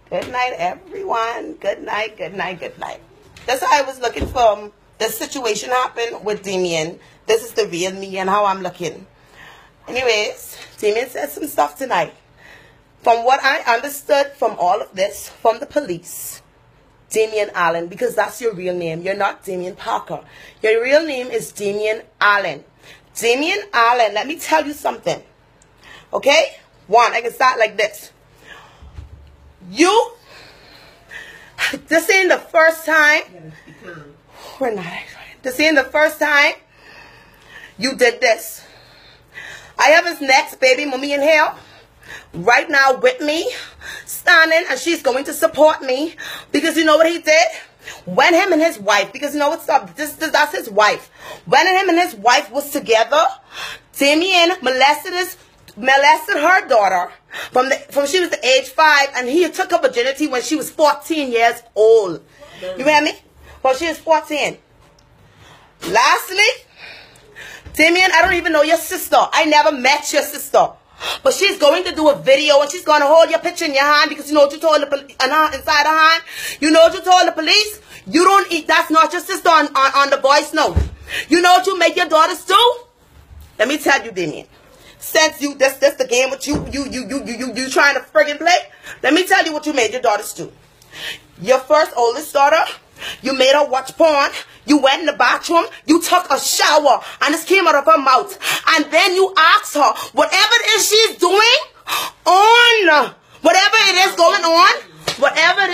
Good night, everyone. Good night, good night, good night. That's how I was looking for the situation happened with Damien. This is the real me and how I'm looking. Anyways, Damien said some stuff tonight. From what I understood from all of this, from the police, Damien Allen, because that's your real name. You're not Damien Parker. Your real name is Damien Allen. Damien Allen, let me tell you something. Okay? One, I can start like this. This ain't the first time. We're not. This ain't the first time you did this. I have his next baby mommy in here right now with me, standing, and she's going to support me because you know what he did? When him and his wife, because you know what's up, that's his wife. When him and his wife was together, Damien molested her daughter from she was the age 5, and he took her virginity when she was 14 years old. You hear me? Well, she was 14. Lastly, Damien, I don't even know your sister. I never met your sister. But she's going to do a video and she's going to hold your picture in your hand because you know what you told the police inside her hand. You know what you told the police? You don't eat. That's not your sister on the voice note. You know what you make your daughters do? Let me tell you, Damien. Since that's the game with you trying to friggin' play. Let me tell you what you made your daughters do. Your first oldest daughter, you made her watch porn. You went in the bathroom. You took a shower. And this came out of her mouth. And then you asked her, whatever it is she's doing whatever it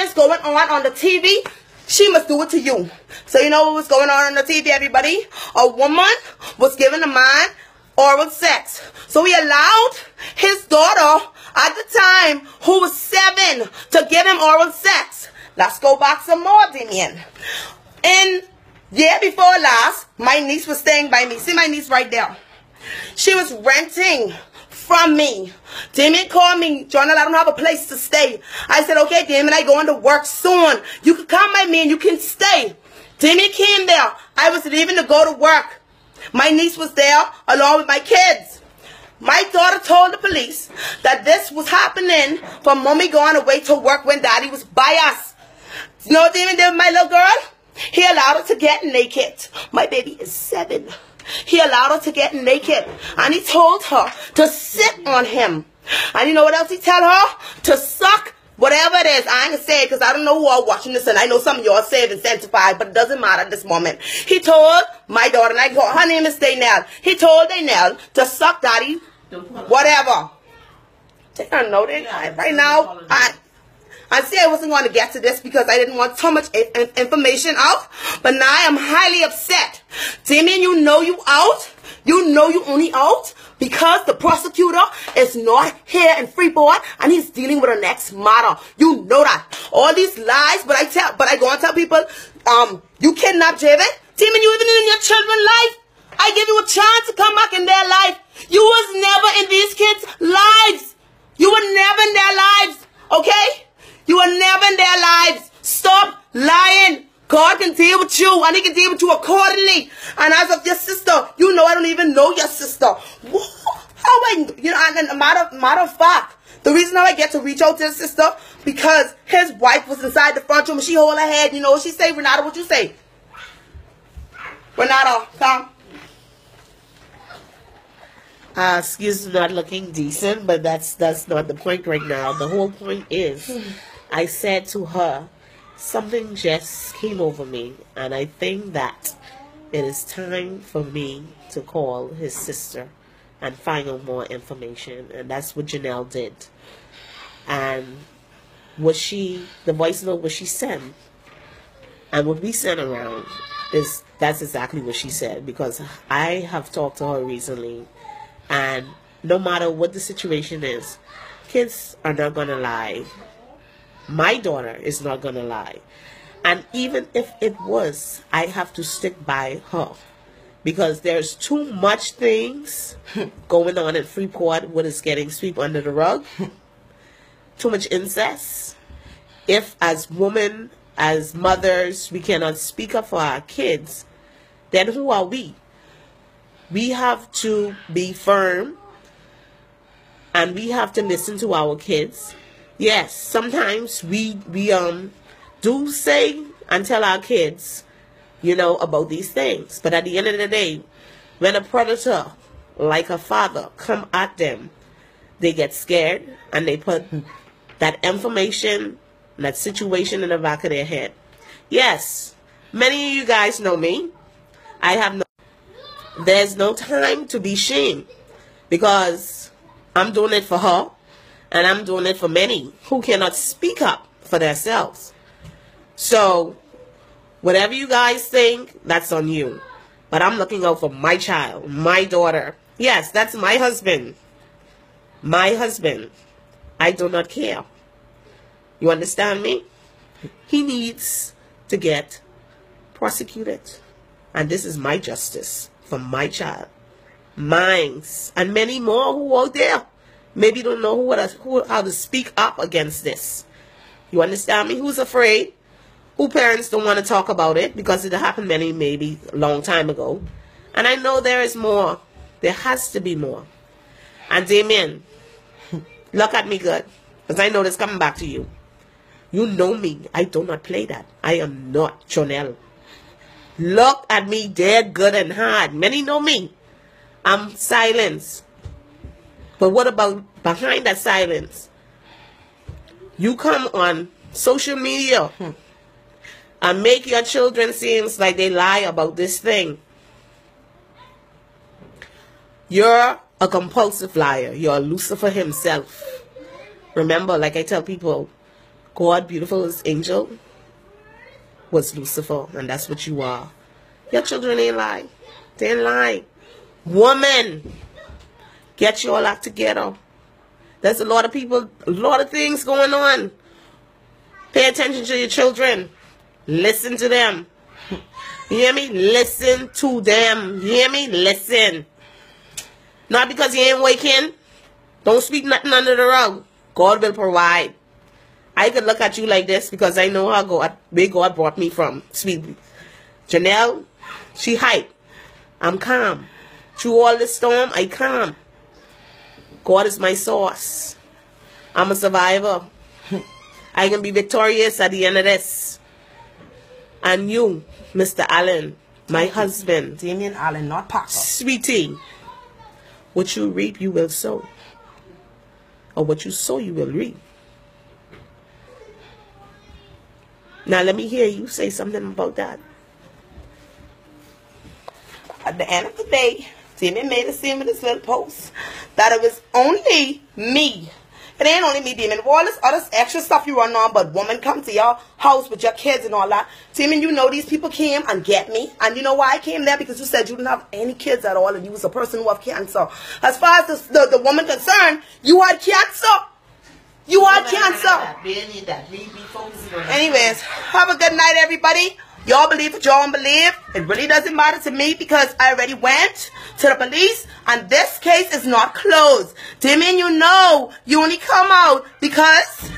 is going on the TV, she must do it to you. So you know what was going on the TV, everybody? A woman was giving a man oral sex. So he allowed his daughter at the time, who was 7, to give him oral sex. Let's go back some more, Damien. In year before last, my niece was staying by me. See my niece right there. She was renting from me. Damien called me, Jonathan, I don't have a place to stay. I said, okay, Damien, I going to work soon. You can come by me and you can stay. Damien came there. I was leaving to go to work. My niece was there along with my kids. My daughter told the police that this was happening from mommy going away to work when daddy was by us. You know what Damien did with my little girl? He allowed her to get naked. My baby is 7. He allowed her to get naked. And he told her to sit on him. And you know what else he tell her? To suck whatever it is. I ain't gonna say it because I don't know who are watching this. And I know some of y'all are saved and sanctified. But it doesn't matter at this moment. He told my daughter, and her name is Daynell. He told Daynell to suck daddy whatever. They don't know that. Right now, I see I wasn't going to get to this because I didn't want so much information out. But now I am highly upset. Damien, you know you out. You know you only out because the prosecutor is not here in Freeport and he's dealing with a next matter. You know that. All these lies, but I go and tell people, you kidnapped Javen. Damien, you even in your children's life. I give you a chance to come back in their life. You was never in these kids' lives. You were never in their lives. Okay? You were never in their lives. Stop lying. God can deal with you, and he can deal with you accordingly. And as of your sister, you know I don't even know your sister. And matter of fact, the reason how I get to reach out to his sister, because his wife was inside the front room, and she hold her head. You know what she say? Renata, what you say? Renata, come. Excuse me, not looking decent, but that's not the point right now. The whole point is, I said to her, something just came over me, and I think that it is time for me to call his sister and find out more information, and that's what Janelle did. And the voice note what she sent, and what we sent around that's exactly what she said, because I have talked to her recently. And no matter what the situation is, kids are not going to lie. My daughter is not going to lie. And even if it was, I have to stick by her. Because there's too much things going on in Freeport, what is getting swept under the rug. Too much incest. If as women, as mothers, we cannot speak up for our kids, then who are we? We have to be firm, and we have to listen to our kids, Yes, sometimes we do say and tell our kids, you know, about these things. But at the end of the day, when a predator like a father come at them, they get scared and they put that information, that situation in the back of their head. Yes, many of you guys know me. There's no time to be ashamed because I'm doing it for her and I'm doing it for many who cannot speak up for themselves. So, whatever you guys think, that's on you. But I'm looking out for my child, my daughter. Yes, that's my husband. My husband. I do not care. You understand me? He needs to get prosecuted. And this is my justice for my child. Mines. And many more who out there maybe don't know how to speak up against this. You understand me? Who's afraid? Who parents don't want to talk about it because it happened maybe a long time ago. And I know there is more. There has to be more. And Damien, look at me good. Because I know this coming back to you. You know me. I do not play that. I am not Jonelle. Look at me dead good and hard. Many know me. I'm silence. But what about behind that silence? You come on social media and make your children seem like they lie about this thing. You're a compulsive liar. You're Lucifer himself. Remember, like I tell people, God, beautiful as angel, was Lucifer, and that's what you are. Your children ain't lie. They ain't lie. Woman, get your act together. There's a lot of people, a lot of things going on. Pay attention to your children. Listen to them. You hear me? Listen to them. You hear me? Listen. Not because you ain't waking. Don't sweep nothing under the rug. God will provide. I could look at you like this because I know how where God brought me from. Sweet Jonelle, she hype. I'm calm. Through all this storm, I calm. God is my source. I'm a survivor. I can be victorious at the end of this. And you, Mr. Allen, my husband. Damien Allen, not Parker. Sweetie, what you reap, you will sow. Or what you sow, you will reap. Now let me hear you say something about that. At the end of the day, Damien made it seem in this little post that it was only me. It ain't only me, Damien. All this other extra stuff you run on, but women come to your house with your kids and all that. Damien, you know these people came and get me. And you know why I came there? Because you said you didn't have any kids at all and you was a person who had cancer. As far as the woman concerned, you had cancer. You had cancer. Anyways, have a good night, everybody. Y'all believe what y'all believe. It really doesn't matter to me because I already went to the police and this case is not closed. Damien, you know you only come out because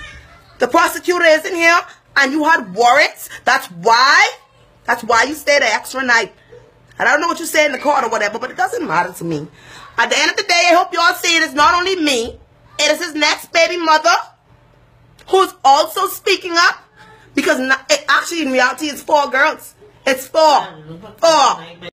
the prosecutor isn't here and you had warrants. That's why you stayed an extra night. I don't know what you say in the court or whatever, but it doesn't matter to me. At the end of the day, I hope y'all see it is not only me. It is his next baby mother who's also speaking up. Because actually, in reality, it's 4 girls. It's 4. 4.